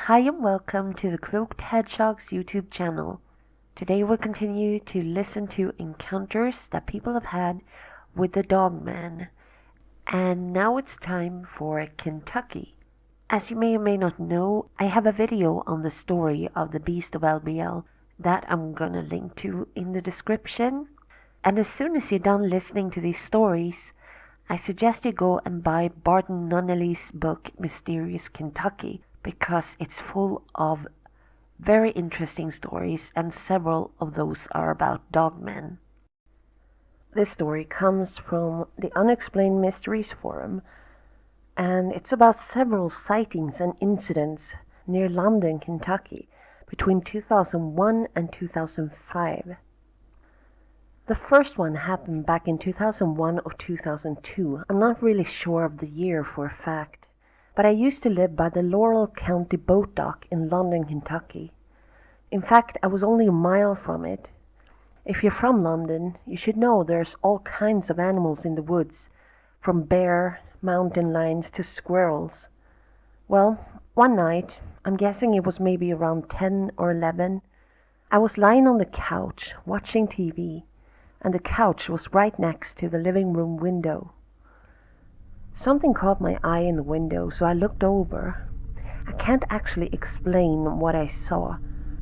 Hi and welcome to the Cloaked Hedgehog's YouTube channel. Today we'll continue to listen to encounters that people have had with the Dogman. And now it's time for Kentucky. As you may or may not know, I have a video on the story of the Beast of LBL that I'm gonna link to in the description. And as soon as you're done listening to these stories, I suggest you go and buy Barton Nunnally's book Mysterious Kentucky, because it's full of very interesting stories and several of those are about dogmen. This story comes from the Unexplained Mysteries Forum, and it's about several sightings and incidents near London, Kentucky between 2001 and 2005. The first one happened back in 2001 or 2002. I'm not really sure of the year for a fact. But I used to live by the Laurel County boat dock in London, Kentucky. In fact, I was only a mile from it. If you're from London, you should know there's all kinds of animals in the woods, from bear, mountain lions to squirrels. Well, one night, I'm guessing it was maybe around 10 or 11, I was lying on the couch watching TV, and the couch was right next to the living room window. Something caught my eye in the window, so I looked over. I can't actually explain what I saw,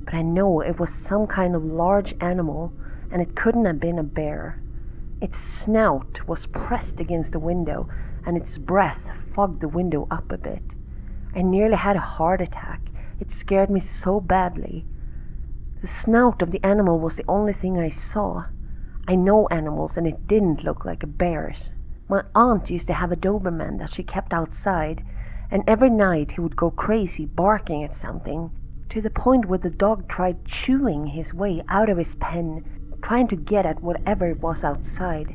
but I know it was some kind of large animal, and it couldn't have been a bear. Its snout was pressed against the window, and its breath fogged the window up a bit. I nearly had a heart attack. It scared me so badly. The snout of the animal was the only thing I saw. I know animals, and it didn't look like a bear's. My aunt used to have a Doberman that she kept outside, and every night he would go crazy barking at something, to the point where the dog tried chewing his way out of his pen, trying to get at whatever it was outside.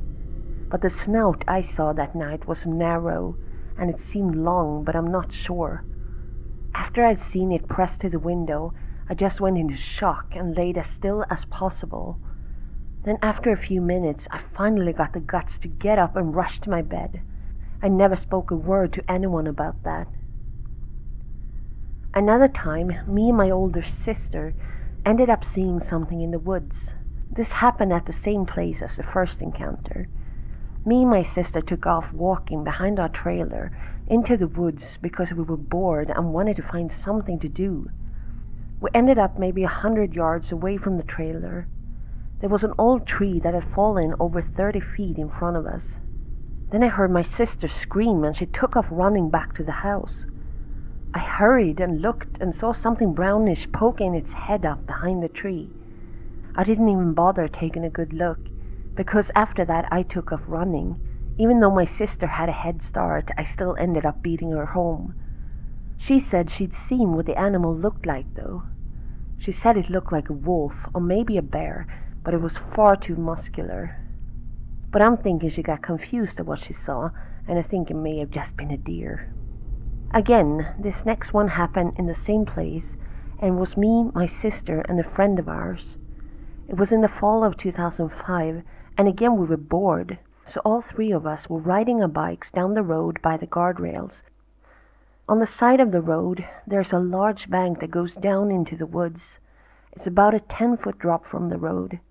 But the snout I saw that night was narrow, and it seemed long, but I'm not sure. After I'd seen it pressed to the window, I just went into shock and laid as still as possible. Then after a few minutes, I finally got the guts to get up and rush to my bed. I never spoke a word to anyone about that. Another time, me and my older sister ended up seeing something in the woods. This happened at the same place as the first encounter. Me and my sister took off walking behind our trailer into the woods because we were bored and wanted to find something to do. We ended up maybe 100 yards away from the trailer. There was an old tree that had fallen over 30 feet in front of us. Then I heard my sister scream and she took off running back to the house. I hurried and looked and saw something brownish poking its head up behind the tree. I didn't even bother taking a good look, because after that I took off running. Even though my sister had a head start, I still ended up beating her home. She said she'd seen what the animal looked like though. She said it looked like a wolf or maybe a bear, but it was far too muscular. But I'm thinking she got confused at what she saw, and I think it may have just been a deer. Again, this next one happened in the same place, and was me, my sister, and a friend of ours. It was in the fall of 2005, and again we were bored, so all three of us were riding our bikes down the road by the guardrails. On the side of the road, there's a large bank that goes down into the woods. It's about a 10-foot drop from the road.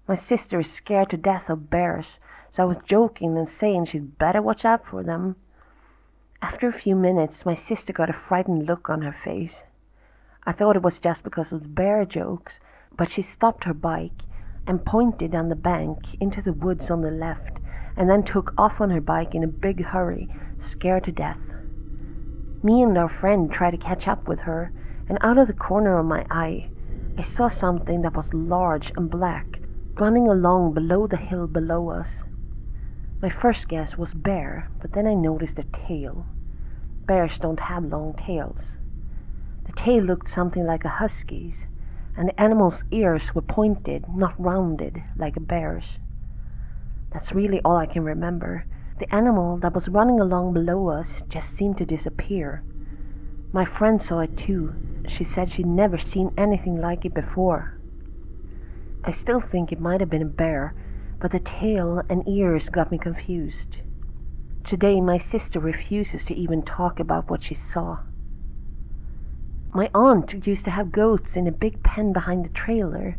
My sister is scared to death of bears, so I was joking and saying she'd better watch out for them. After a few minutes, my sister got a frightened look on her face. I thought it was just because of the bear jokes, but she stopped her bike and pointed down the bank into the woods on the left, and then took off on her bike in a big hurry, scared to death. Me and our friend tried to catch up with her, and out of the corner of my eye, I saw something that was large and black, running along below the hill below us. My first guess was bear, but then I noticed a tail. Bears don't have long tails. The tail looked something like a husky's, and the animal's ears were pointed, not rounded, like a bear's. That's really all I can remember. The animal that was running along below us just seemed to disappear. My friend saw it too. She said she'd never seen anything like it before. I still think it might have been a bear, but the tail and ears got me confused. Today my sister refuses to even talk about what she saw. My aunt used to have goats in a big pen behind the trailer.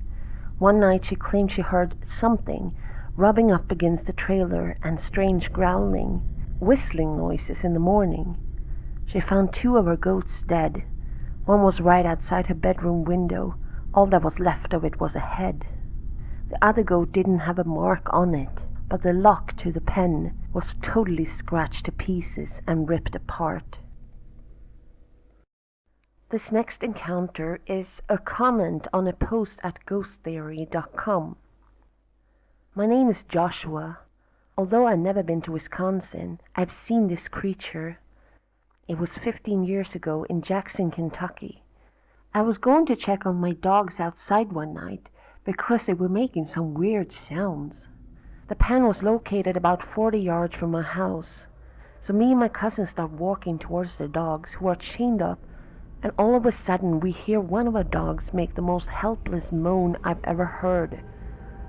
One night she claimed she heard something rubbing up against the trailer and strange growling, whistling noises in the morning. She found 2 of her goats dead. One was right outside her bedroom window. All that was left of it was a head. The other goat didn't have a mark on it, but the lock to the pen was totally scratched to pieces and ripped apart. This next encounter is a comment on a post at ghosttheory.com. My name is Joshua. Although I've never been to Wisconsin, I've seen this creature. It was 15 years ago in Jackson, Kentucky. I was going to check on my dogs outside one night because they were making some weird sounds. The pen was located about 40 yards from my house. So me and my cousin start walking towards the dogs, who are chained up, and all of a sudden we hear one of our dogs make the most helpless moan I've ever heard.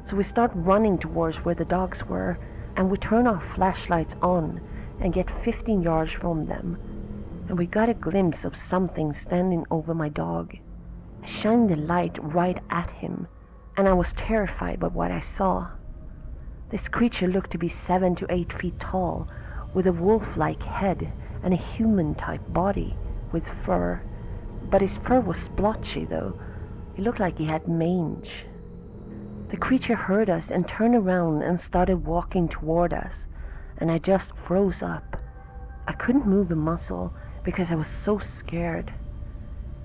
So we start running towards where the dogs were, and we turn our flashlights on and get 15 yards from them. And we got a glimpse of something standing over my dog. I shined the light right at him, and I was terrified by what I saw. This creature looked to be 7 to 8 feet tall, with a wolf-like head and a human-type body with fur. But his fur was splotchy though. It looked like he had mange. The creature heard us and turned around and started walking toward us, and I just froze up. I couldn't move a muscle because I was so scared.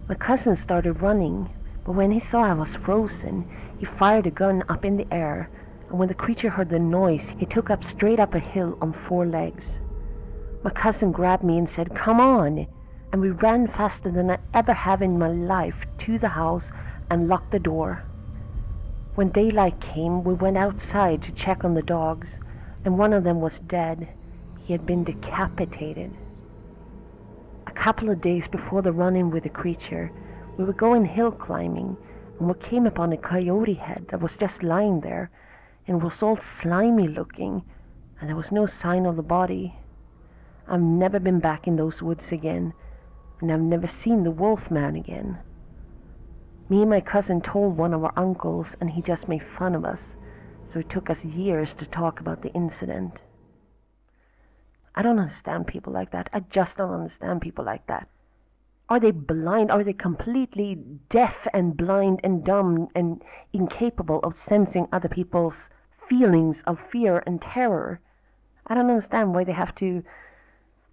My cousin started running, but when he saw I was frozen, he fired a gun up in the air, and when the creature heard the noise, he took up straight up a hill on 4 legs. My cousin grabbed me and said, "Come on!" And we ran faster than I ever have in my life to the house and locked the door. When daylight came, we went outside to check on the dogs, and one of them was dead. He had been decapitated. A couple of days before the run-in with the creature, we were going hill climbing, and we came upon a coyote head that was just lying there, and was all slimy looking, and there was no sign of the body. I've never been back in those woods again, and I've never seen the wolf man again. Me and my cousin told one of our uncles, and he just made fun of us, so it took us years to talk about the incident. I don't understand people like that. I just don't understand people like that. Are they blind? Are they completely deaf and blind and dumb and incapable of sensing other people's feelings of fear and terror? I don't understand why they have to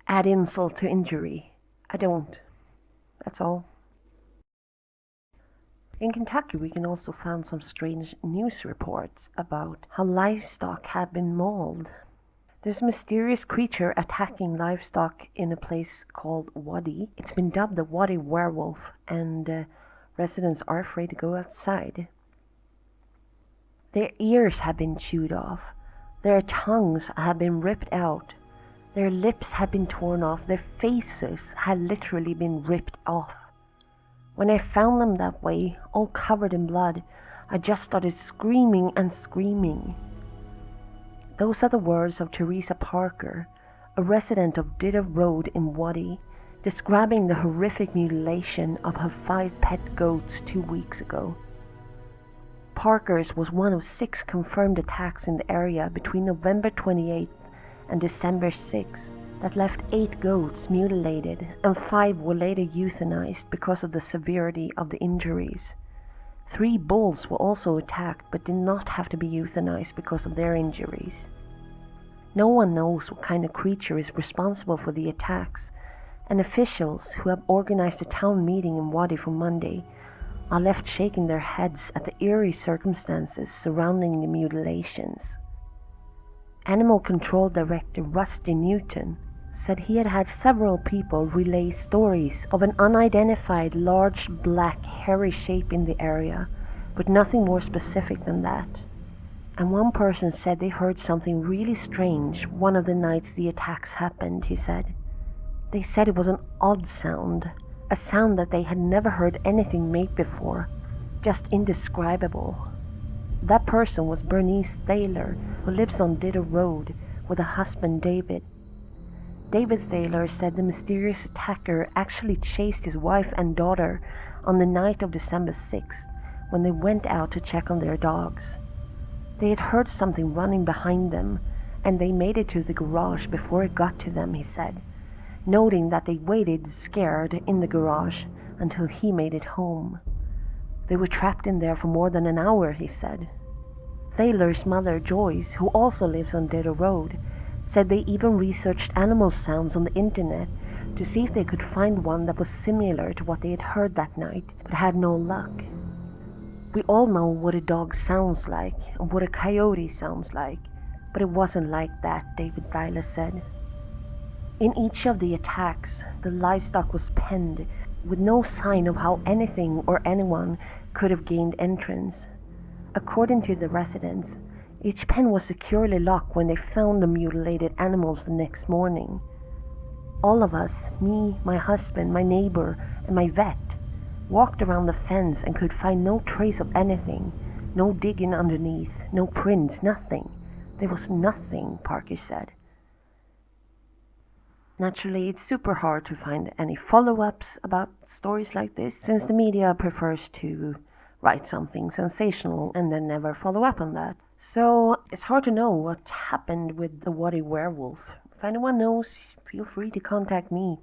add insult to injury. I don't. That's all. In Kentucky, we can also find some strange news reports about how livestock have been mauled. There's a mysterious creature attacking livestock in a place called Waddy. It's been dubbed the Waddy werewolf, and residents are afraid to go outside. Their ears have been chewed off. Their tongues have been ripped out. Their lips have been torn off. Their faces have literally been ripped off. When I found them that way, all covered in blood, I just started screaming and screaming. Those are the words of Teresa Parker, a resident of Backroad in Waddy, describing the horrific mutilation of her 5 pet goats 2 weeks ago. Parker's was one of 6 confirmed attacks in the area between November 28th and December 6th that left 8 goats mutilated, and 5 were later euthanized because of the severity of the injuries. 3 bulls were also attacked but did not have to be euthanized because of their injuries. No one knows what kind of creature is responsible for the attacks, and officials who have organized a town meeting in Waddy for Monday are left shaking their heads at the eerie circumstances surrounding the mutilations. Animal Control Director Rusty Newton said he had had several people relay stories of an unidentified large black hairy shape in the area, but nothing more specific than that. And one person said they heard something really strange one of the nights the attacks happened, he said. They said it was an odd sound, a sound that they had never heard anything make before, just indescribable. That person was Bernice Thaler, who lives on Ditto Road with her husband David. David Thaler said the mysterious attacker actually chased his wife and daughter on the night of December 6th when they went out to check on their dogs. They had heard something running behind them, and they made it to the garage before it got to them, he said, noting that they waited scared in the garage until he made it home. They were trapped in there for more than an hour, he said. Thaler's mother, Joyce, who also lives on Ditto Road, said they even researched animal sounds on the internet to see if they could find one that was similar to what they had heard that night, but had no luck. We all know what a dog sounds like and what a coyote sounds like, but it wasn't like that, David Thaler said. In each of the attacks, the livestock was penned with no sign of how anything or anyone could have gained entrance. According to the residents, each pen was securely locked when they found the mutilated animals the next morning. All of us, me, my husband, my neighbor, and my vet, walked around the fence and could find no trace of anything, no digging underneath, no prints, nothing. There was nothing, Parker said. Naturally, it's super hard to find any follow-ups about stories like this, since the media prefers to write something sensational and then never follow up on that. So it's hard to know what happened with the Waddy werewolf. If anyone knows, feel free to contact me.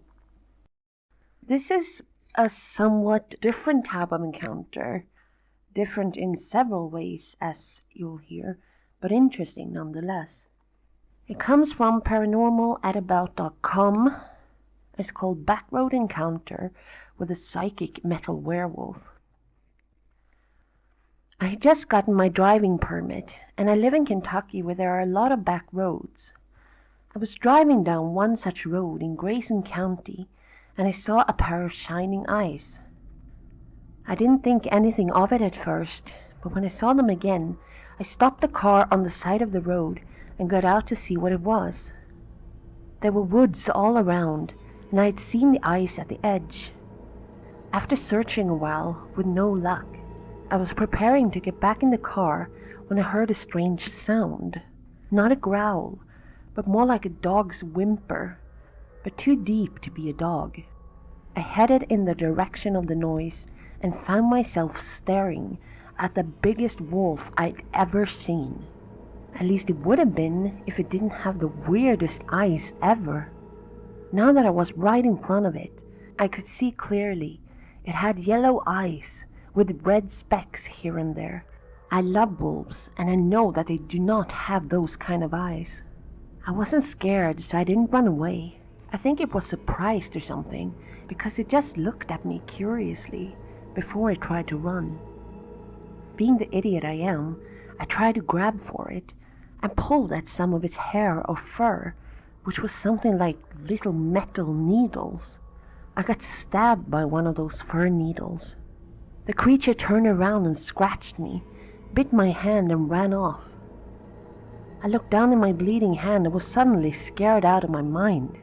This is a somewhat different type of encounter, different in several ways, as you'll hear, but interesting nonetheless. It comes from paranormalatabout.com. It's called Backroad Encounter with a Psychic Metal Werewolf. I had just gotten my driving permit, and I live in Kentucky where there are a lot of back roads. I was driving down one such road in Grayson County, and I saw a pair of shining eyes. I didn't think anything of it at first, but when I saw them again, I stopped the car on the side of the road and got out to see what it was. There were woods all around, and I had seen the eyes at the edge. After searching a while, with no luck, I was preparing to get back in the car when I heard a strange sound. Not a growl, but more like a dog's whimper, but too deep to be a dog. I headed in the direction of the noise and found myself staring at the biggest wolf I'd ever seen. At least it would have been if it didn't have the weirdest eyes ever. Now that I was right in front of it, I could see clearly. It had yellow eyes with red specks here and there. I love wolves, and I know that they do not have those kind of eyes. I wasn't scared, so I didn't run away. I think it was surprised or something, because it just looked at me curiously before it tried to run. Being the idiot I am, I tried to grab for it and pulled at some of its hair or fur, which was something like little metal needles. I got stabbed by one of those fur needles. The creature turned around and scratched me, bit my hand and ran off. I looked down at my bleeding hand and was suddenly scared out of my mind.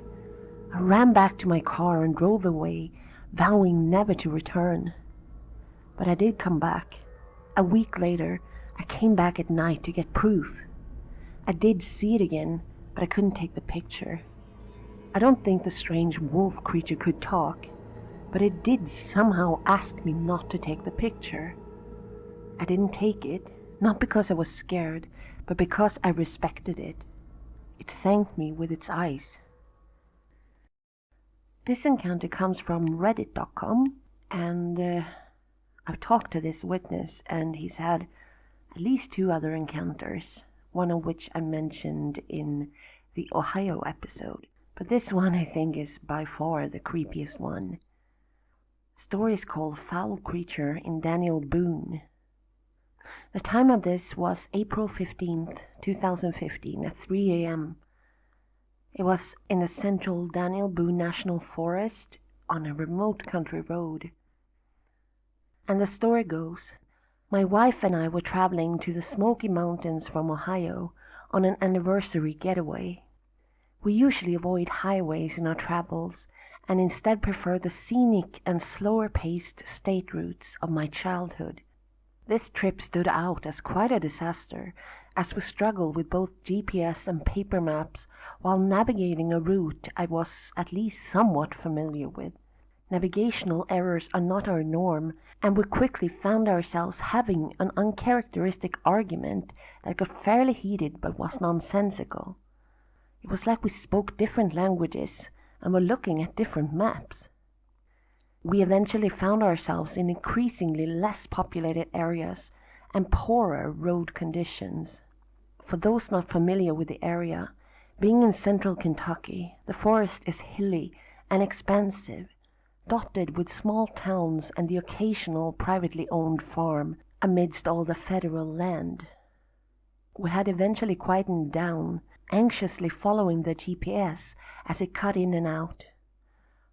I ran back to my car and drove away, vowing never to return. But I did come back. A week later, I came back at night to get proof. I did see it again, but I couldn't take the picture. I don't think the strange wolf creature could talk, but it did somehow ask me not to take the picture. I didn't take it, not because I was scared, but because I respected it. It thanked me with its eyes. This encounter comes from reddit.com, and I've talked to this witness, and he's had at least 2 other encounters, one of which I mentioned in the Ohio episode. But this one I think is by far the creepiest one. The story is called Foul Creature in Daniel Boone. The time of this was April 15th, 2015 at 3 a.m. It was in the central Daniel Boone National Forest on a remote country road. And the story goes, my wife and I were traveling to the Smoky Mountains from Ohio on an anniversary getaway. We usually avoid highways in our travels and instead prefer the scenic and slower-paced state routes of my childhood. This trip stood out as quite a disaster, as we struggled with both GPS and paper maps while navigating a route I was at least somewhat familiar with. Navigational errors are not our norm, and we quickly found ourselves having an uncharacteristic argument that got fairly heated but was nonsensical. It was like we spoke different languages and were looking at different maps. We eventually found ourselves in increasingly less populated areas and poorer road conditions. For those not familiar with the area, being in central Kentucky, the forest is hilly and expansive, dotted with small towns and the occasional privately owned farm amidst all the federal land. We had eventually quietened down, anxiously following the GPS as it cut in and out.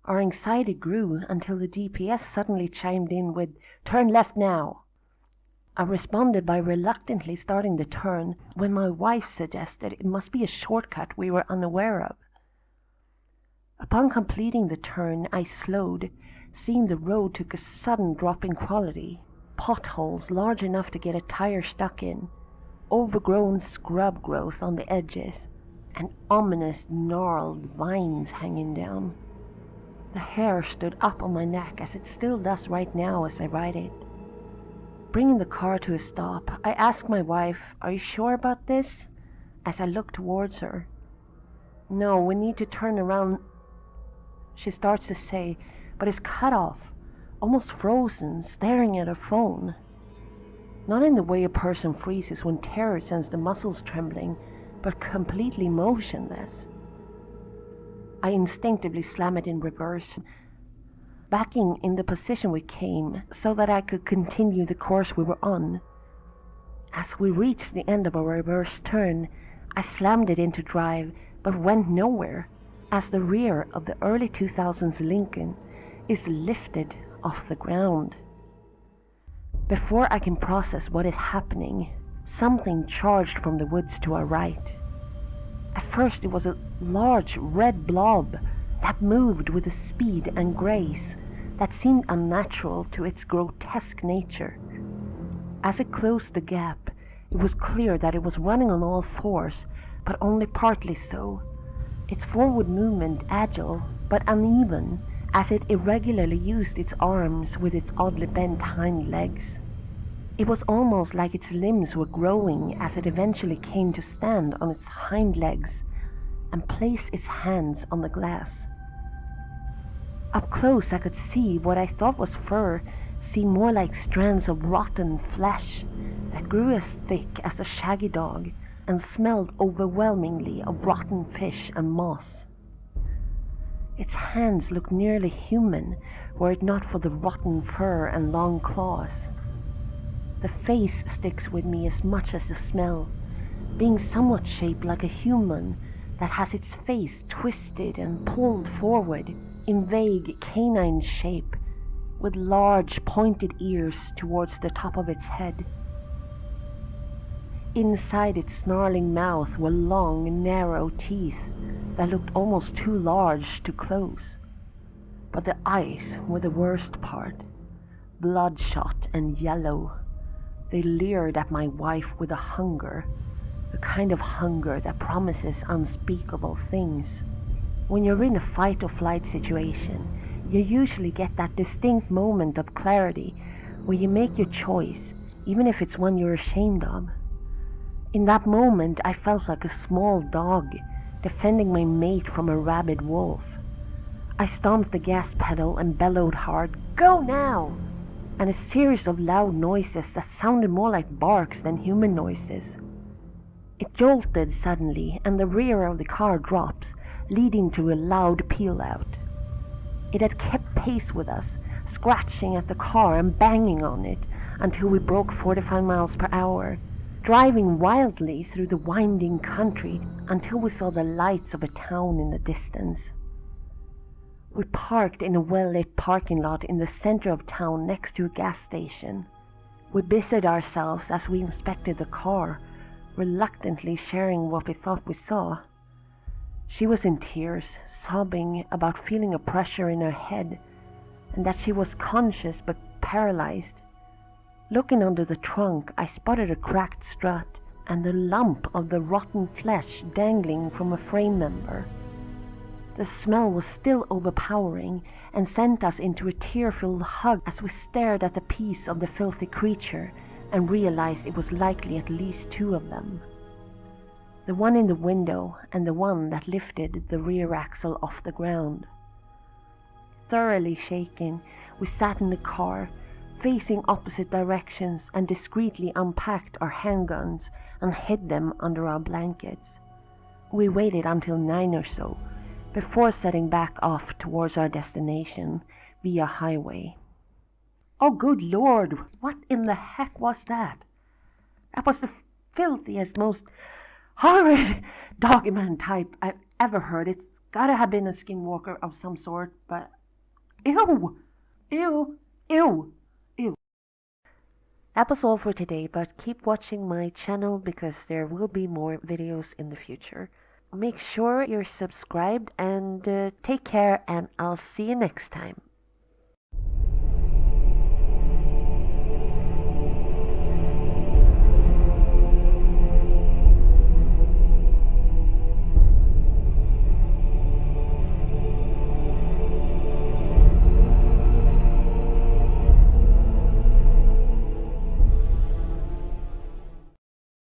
Our anxiety grew until the GPS suddenly chimed in with, "Turn left now." I responded by reluctantly starting the turn when my wife suggested it must be a shortcut we were unaware of. Upon completing the turn, I slowed, seeing the road took a sudden drop in quality. Potholes large enough to get a tire stuck in, overgrown scrub growth on the edges, and ominous gnarled vines hanging down. The hair stood up on my neck as it still does right now as I ride it. Bringing the car to a stop, I asked my wife, "Are you sure about this?" as I looked towards her. "No, we need to turn around," she starts to say, but is cut off, almost frozen, staring at her phone. Not in the way a person freezes when terror sends the muscles trembling, but completely motionless. I instinctively slam it in reverse, backing in the position we came so that I could continue the course we were on. As we reached the end of a reverse turn, I slammed it into drive but went nowhere, as the rear of the early 2000s Lincoln is lifted off the ground. Before I can process what is happening, something charged from the woods to our right. At first it was a large red blob that moved with a speed and grace that seemed unnatural to its grotesque nature. As it closed the gap, it was clear that it was running on all fours, but only partly so, its forward movement agile but uneven as it irregularly used its arms with its oddly bent hind legs. It was almost like its limbs were growing as it eventually came to stand on its hind legs and place its hands on the glass. Up close I could see what I thought was fur seem more like strands of rotten flesh that grew as thick as a shaggy dog and smelled overwhelmingly of rotten fish and moss. Its hands looked nearly human were it not for the rotten fur and long claws. The face sticks with me as much as the smell, being somewhat shaped like a human that has its face twisted and pulled forward in vague canine shape, with large pointed ears towards the top of its head. Inside its snarling mouth were long, narrow teeth that looked almost too large to close. But the eyes were the worst part, bloodshot and yellow. They leered at my wife with a hunger, the kind of hunger that promises unspeakable things. When you're in a fight or flight situation, you usually get that distinct moment of clarity where you make your choice, even if it's one you're ashamed of. In that moment, I felt like a small dog defending my mate from a rabid wolf. I stomped the gas pedal and bellowed hard, "Go now!" and a series of loud noises that sounded more like barks than human noises. It jolted suddenly, and the rear of the car drops, leading to a loud peel-out. It had kept pace with us, scratching at the car and banging on it until we broke 45 miles per hour, driving wildly through the winding country until we saw the lights of a town in the distance. We parked in a well-lit parking lot in the center of town next to a gas station. We busied ourselves as we inspected the car, reluctantly sharing what we thought we saw. She was in tears, sobbing about feeling a pressure in her head, and that she was conscious but paralyzed. Looking under the trunk, I spotted a cracked strut and the lump of the rotten flesh dangling from a frame member. The smell was still overpowering and sent us into a tear-filled hug as we stared at the piece of the filthy creature and realized it was likely at least 2 of them. The one in the window and the one that lifted the rear axle off the ground. Thoroughly shaken, we sat in the car, facing opposite directions, and discreetly unpacked our handguns and hid them under our blankets. We waited until 9 or so before setting back off towards our destination via highway. Oh, good Lord, what in the heck was that? That was the filthiest, most horrid Dogman type I've ever heard. It's gotta have been a skinwalker of some sort, but ew, ew, ew, ew. That was all for today, but keep watching my channel because there will be more videos in the future. Make sure you're subscribed and take care, and I'll see you next time.